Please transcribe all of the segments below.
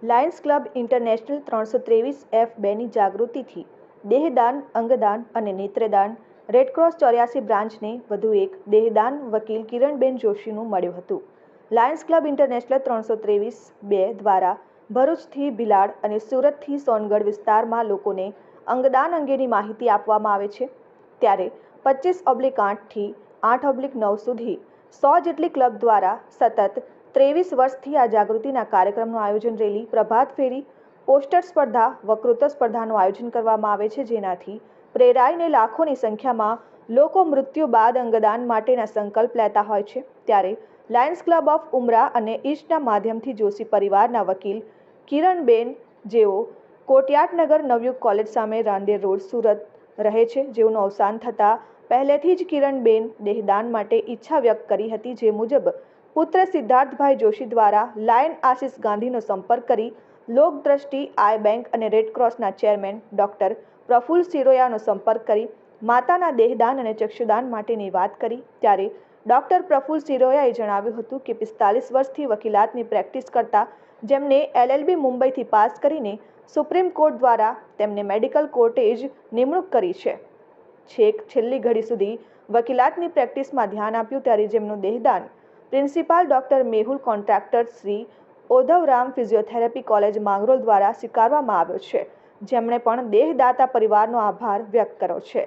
Lions club international 323F2ની જાગૃતિથી દેહદાન, અંગદાન અને નેત્રદાન Red Cross 84 બ્રાન્ચને વધુ એક દેહદાન વકીલ કિરણબેન જોશીનું મળ્યું હતું. લાયન્સ ક્લબ ઇન્ટરનેશનલ 323-2 દ્વારા ભરૂચથી ભિલાડ અને સુરતથી સોનગઢ વિસ્તારમાં લોકોને અંગદાન અંગેની માહિતી આપવામાં આવે છે. ત્યારે 25/8 થી 8/9 સુધી 100 જેટલી ક્લબ દ્વારા સતત 23 વર્ષથી આ જાગૃતિના કાર્યક્રમનું આયોજન રેલી, પ્રભાત ફેરી, પોસ્ટર સ્પર્ધા, વક્તૃત્વ સ્પર્ધાનું આયોજન કરવામાં આવે છે, જેનાથી પ્રેરાઈને લાખોની સંખ્યામાં લોકો મૃત્યુ બાદ અંગદાન માટેના સંકલ્પ લેતા હોય છે. ત્યારે લાયન્સ ક્લબ ઓફ ઉમરા અને ઈસ્ટના માધ્યમથી જોશી પરિવારના વકીલ કિરણબેન, જેઓ કોટયાટનગર નવયુગ કોલેજ સામે રાંદેર રોડ, સુરત રહે છે, જેઓનું અવસાન થતાં પહેલેથી જ કિરણબેન દેહદાન માટે ઈચ્છા વ્યક્ત કરી હતી. જે મુજબ પુત્ર સિદ્ધાર્થભાઈ જોશી દ્વારા લાયન આશિષ ગાંધીનો સંપર્ક કરી લોકદ્રષ્ટિ આઈ બેંક અને રેડક્રોસના ચેરમેન ડોક્ટર પ્રફુલ્લ સિરોયાનો સંપર્ક કરી માતાના દેહદાન અને ચક્ષુદાન માટેની વાત કરી. ત્યારે ડોક્ટર પ્રફુલ્લ સિરોયાએ જણાવ્યું હતું કે 45 વર્ષથી વકીલાતની પ્રેક્ટિસ કરતા જેમને LLB મુંબઈથી પાસ કરીને સુપ્રીમ કોર્ટ દ્વારા તેમને મેડિકલ કોર્ટે જ નિમણૂક કરી છે. છેક છેલ્લી ઘડી સુધી વકીલાતની પ્રેક્ટિસમાં ધ્યાન આપ્યું. ત્યારે જેમનું દેહદાન principal doctor Mehul Contractor Shri Odhavram physiotherapy college Mangrol દ્વારા સ્વીકારવામાં આવ્યો છે, જેમણે પણ દેહદાતા પરિવારનો આભાર વ્યક્ત કર્યો છે.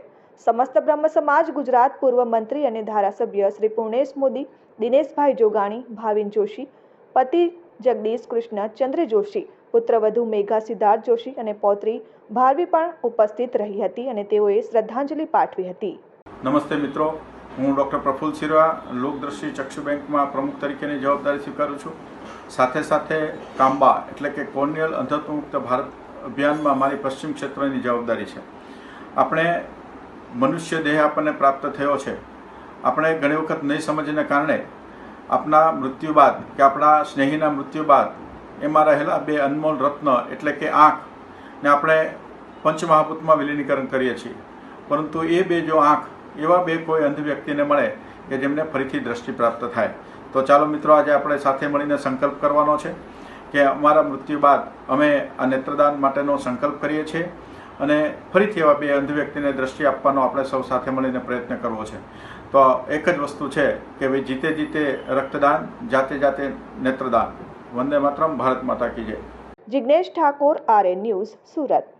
સમસ્ત બ્રહ્મ સમાજ ગુજરાત પૂર્વ મંત્રી અને ધારાસભ્ય શ્રી પૂર્ણેશ મોદી, દિનેશભાઈ જોગાણી, ભાવિન જોશી, પતિ જગદીશ કૃષ્ણ ચંદ્ર જોશી, પુત્રવધુ મેઘા સિદ્ધાર્થ જોશી અને પૌત્રી ભારવી પણ ઉપસ્થિત રહી હતી અને તેઓએ શ્રદ્ધાંજલિ પાઠવી હતી. નમસ્તે મિત્રો, હું ડૉક્ટર પ્રફુલ્લ સિરોયા લોકદ્રષ્ટિ ચક્ષુ બેંકમાં પ્રમુખ તરીકેની જવાબદારી સ્વીકારું છું. સાથે સાથે કાંબા એટલે કે કોર્નિયલ અંધત્વ મુક્ત ભારત અભિયાનમાં મારી પશ્ચિમ ક્ષેત્રની જવાબદારી છે. આપણે મનુષ્ય દેહ આપણને પ્રાપ્ત થયો છે. આપણે ઘણી વખત નહીં સમજને કારણે આપણા મૃત્યુ બાદ કે આપણા સ્નેહીના મૃત્યુ બાદ એમાં રહેલા બે અનમોલ રત્ન એટલે કે આંખને આપણે પંચમહાભૂતમાં વિલીનીકરણ કરીએ છીએ. પરંતુ એ બે જો આંખ એવા બે કોઈ અંધ વ્યક્તિને મળે કે જેમને ફરીથી દ્રષ્ટિ પ્રાપ્ત થાય, તો ચાલો મિત્રો, આજે આપણે સાથે મળીને સંકલ્પ કરવાનો છે કે અમારા મૃત્યુ બાદ અમે આ નેત્રદાન માટેનો સંકલ્પ કરીએ છીએ અને ફરીથી એવા બે અંધ વ્યક્તિને દ્રષ્ટિ આપવાનો આપણે સૌ સાથે મળીને પ્રયત્ન કરવો છે. તો એક જ વસ્તુ છે કે ભાઈ, જીતે જીતે રક્તદાન, જાતે જાતે નેત્રદાન. વંદે માતરમ. ભારત માતા કી જય. Jignesh Thakor, RN news, Surat.